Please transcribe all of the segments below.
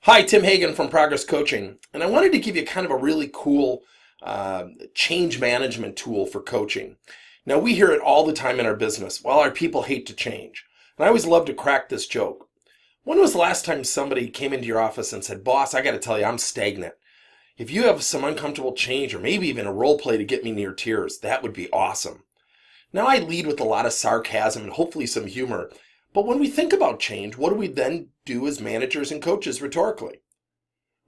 Hi, Tim Hagan from Progress Coaching, and I wanted to give you kind of a really cool change management tool for coaching. Now, we hear it all the time in our business. Well, our people hate to change. And I always love to crack this joke. When was the last time somebody came into your office and said, "Boss, I got to tell you, I'm stagnant. If you have some uncomfortable change or maybe even a role play to get me near tears, that would be awesome." Now, I lead with a lot of sarcasm and hopefully some humor. But when we think about change, what do we then do as managers and coaches rhetorically?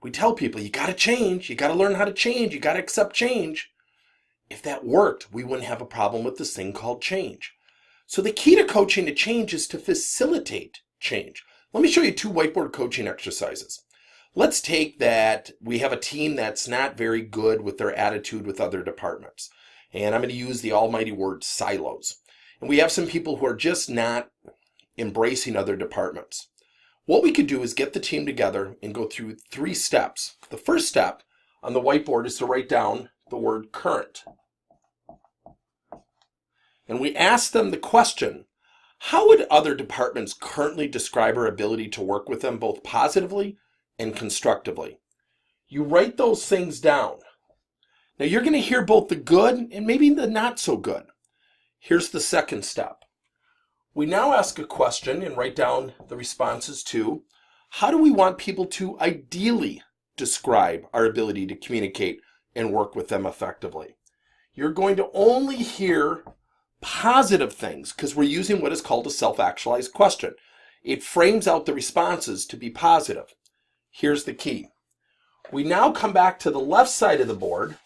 We tell people, you got to change, you got to learn how to change, you got to accept change. If that worked, we wouldn't have a problem with this thing called change. So the key to coaching to change is to facilitate change. Let me show you two whiteboard coaching exercises. Let's take that we have a team that's not very good with their attitude with other departments. And I'm going to use the almighty word silos. And we have some people who are just not embracing other departments. What we could do is get the team together and go through 3 steps. The first step on the whiteboard is to write down the word current. And we ask them the question, how would other departments currently describe our ability to work with them both positively and constructively? You write those things down. Now you're going to hear both the good and maybe the not so good. Here's the second step. We now ask a question and write down the responses to, how do we want people to ideally describe our ability to communicate and work with them effectively? You're going to only hear positive things because we're using what is called a self-actualized question. It frames out the responses to be positive. Here's the key. We now come back to the left side of the board.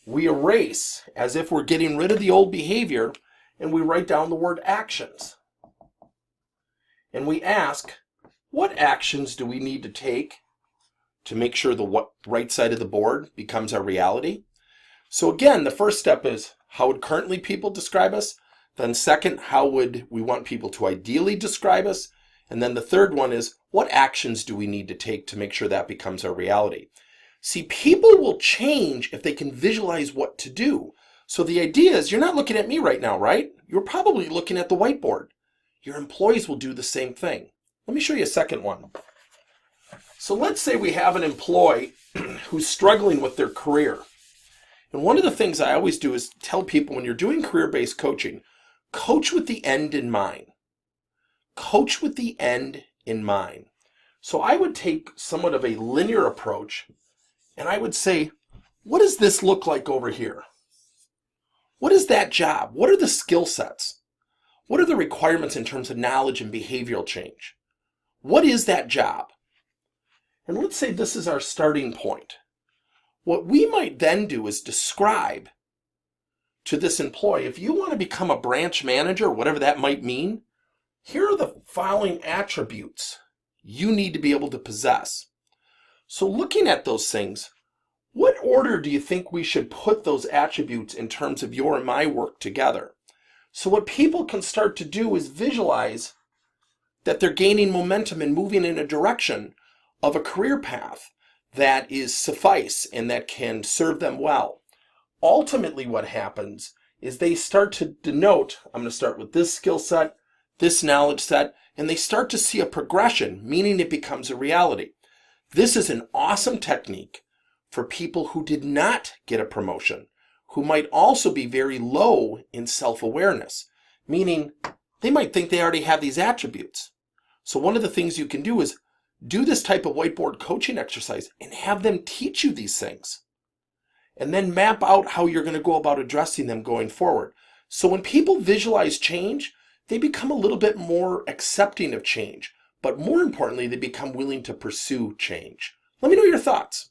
We erase as if we're getting rid of the old behavior, and we write down the word actions. And we ask, what actions do we need to take to make sure the right side of the board becomes our reality? So again, the first step is, how would currently people describe us? Then second, how would we want people to ideally describe us? And then the third one is, what actions do we need to take to make sure that becomes our reality? See, people will change if they can visualize what to do. So the idea is, you're not looking at me right now, right? You're probably looking at the whiteboard. Your employees will do the same thing. Let me show you a second one. So let's say we have an employee who's struggling with their career. And one of the things I always do is tell people, when you're doing career-based coaching, coach with the end in mind. Coach with the end in mind. So I would take somewhat of a linear approach, and I would say, what does this look like over here? What is that job? What are the skill sets? What are the requirements in terms of knowledge and behavioral change? What is that job? And let's say this is our starting point. What we might then do is describe to this employee, if you want to become a branch manager, whatever that might mean, here are the following attributes you need to be able to possess. So looking at those things, what order do you think we should put those attributes in terms of your and my work together? So what people can start to do is visualize that they're gaining momentum and moving in a direction of a career path that is suffice and that can serve them well. Ultimately, what happens is they start to denote, I'm going to start with this skill set, this knowledge set, and they start to see a progression, meaning it becomes a reality. This is an awesome technique for people who did not get a promotion, who might also be very low in self-awareness, meaning they might think they already have these attributes. So one of the things you can do is do this type of whiteboard coaching exercise and have them teach you these things. And then map out how you're going to go about addressing them going forward. So when people visualize change, they become a little bit more accepting of change. But more importantly, they become willing to pursue change. Let me know your thoughts.